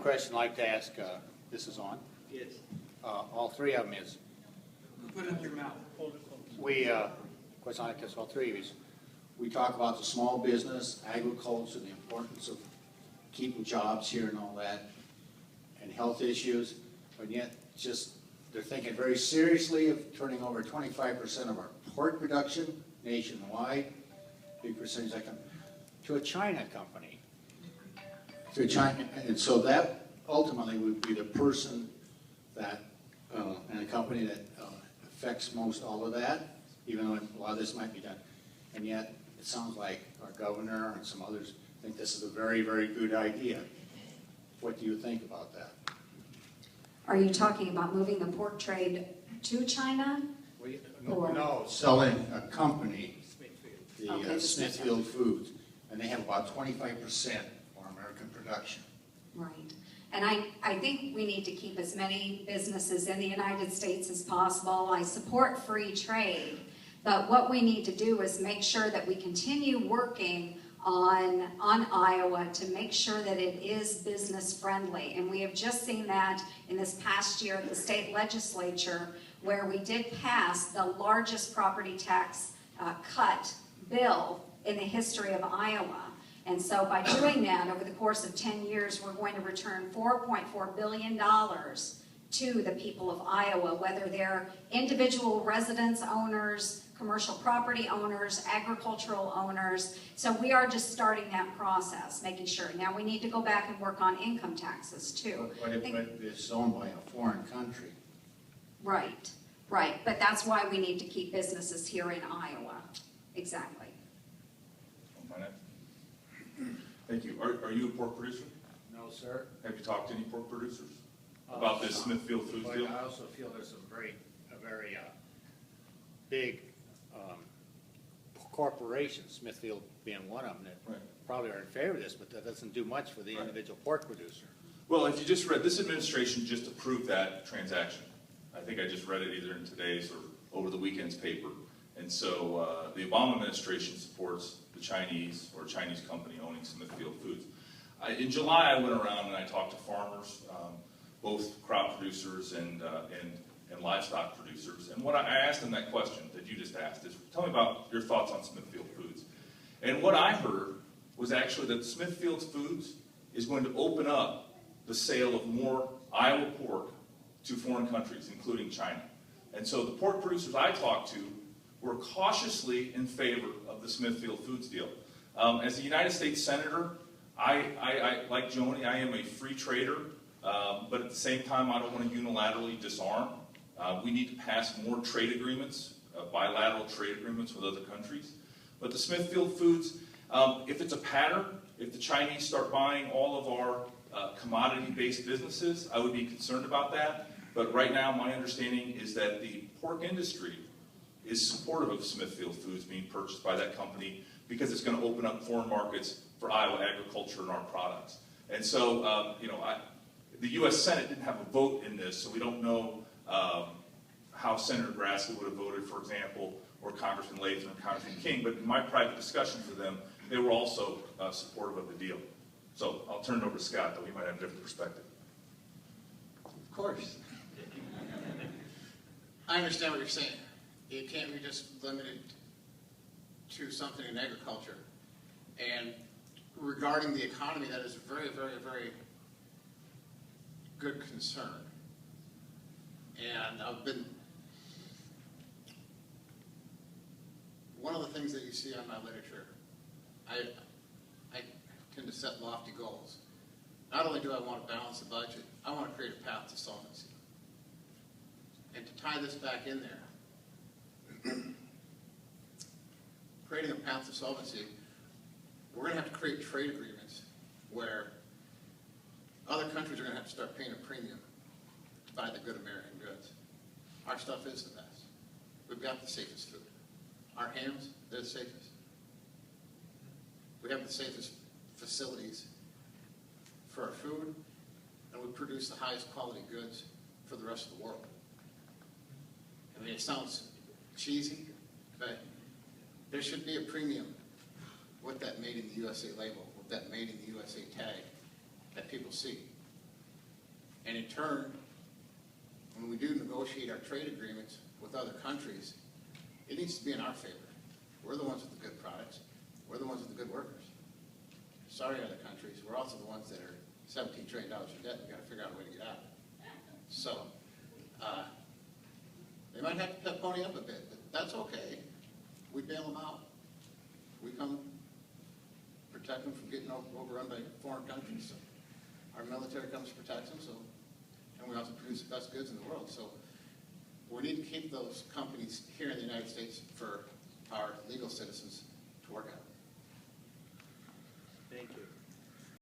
question I'd like to ask, this is on? Yes. All three of them is, Put it in your mouth. Hold it close. question I'd like to ask all three of you is, We talk about the small business, agriculture, the importance of keeping jobs here and all that, and health issues, but yet just they're thinking very seriously of turning over 25% of our pork production nationwide, big percentage that come, to a China company. To China, and so that ultimately would be the person that, and a company that affects most all of that, even though a lot of this might be done. And yet, it sounds like our governor and some others think this is a very, very good idea. What do you think about that? Are you talking about moving the pork trade to China? No, selling a company, the Okay, the Smithville Foods, and they have about 25% for American production. Right. And I think we need to keep as many businesses in the United States as possible. I support free trade, but what we need to do is make sure that we continue working on Iowa to make sure that it is business friendly. And we have just seen that in this past year at the state legislature, where we did pass the largest property tax cut bill in the history of Iowa. And so by doing that, over the course of 10 years, we're going to return $4.4 billion to the people of Iowa, whether they're individual residence owners, commercial property owners, agricultural owners. So we are just starting that process, making sure. Now we need to go back and work on income taxes too. But it's owned by a foreign country. Right, right. But that's why we need to keep businesses here in Iowa. Exactly. Thank you. Are you a pork producer? no, sir. Have you talked to any pork producers about this Smithville Foods But deal? I also feel there's a very big corporations, Smithfield being one of them, that Right. probably are in favor of this, but that doesn't do much for the Right. individual pork producer. Well, if you just read, this administration just approved that transaction. I think I just read it either in today's or over the weekend's paper. And so the Obama administration supports the Chinese or Chinese company owning Smithfield Foods. In July, I went around and I talked to farmers, both crop producers and livestock producers. And what I asked them that question that you just asked is, tell me about your thoughts on Smithfield Foods. And what I heard was actually that Smithfield Foods is going to open up the sale of more Iowa pork to foreign countries, including China. And so the pork producers I talked to were cautiously in favor of the Smithfield Foods deal. As a United States Senator, I like Joni, I am a free trader, but at the same time, I don't want to unilaterally disarm. We need to pass more trade agreements, bilateral trade agreements with other countries. But the Smithfield Foods, if it's a pattern, if the Chinese start buying all of our commodity-based businesses, I would be concerned about that. But right now, my understanding is that the pork industry is supportive of Smithfield Foods being purchased by that company because it's going to open up foreign markets for Iowa agriculture and our products. And so, the U.S. Senate didn't have a vote in this, so we don't know how Senator Grassley would have voted, for example, or Congressman Latham and Congressman King. But in my private discussions with them, they were also supportive of the deal. So I'll turn it over to Scott, though he might have a different perspective. Of course. I understand what you're saying. It can't be just limited to something in agriculture. And regarding the economy, that is a very, very, very good concern. And one of the things that you see on my literature, I tend to set lofty goals. Not only do I want to balance the budget, I want to create a path to solvency. And to tie this back in there, creating a path to solvency, we're going to have to create trade agreements where other countries are going to have to start paying a premium to buy the good American goods. Our stuff is the best. We've got the safest food. Our hams, they're the safest. We have the safest facilities for our food, and we produce the highest quality goods for the rest of the world. I mean, it sounds cheesy, but there should be a premium with that Made in the USA label, with that Made in the USA tag that people see. And in turn, when we do negotiate our trade agreements with other countries, it needs to be in our favor. We're the ones with the good products. We're the ones with the good workers. Sorry, other countries, we're also the ones that are $17 trillion in debt. We've got to figure out a way to get out. So, they might have to pony up a bit, but that's okay. We bail them out. We come protect them from getting overrun by foreign countries. So our military comes to protect them, so, and we also produce the best goods in the world. So we need to keep those companies here in the United States for our legal citizens to work out. Thank you.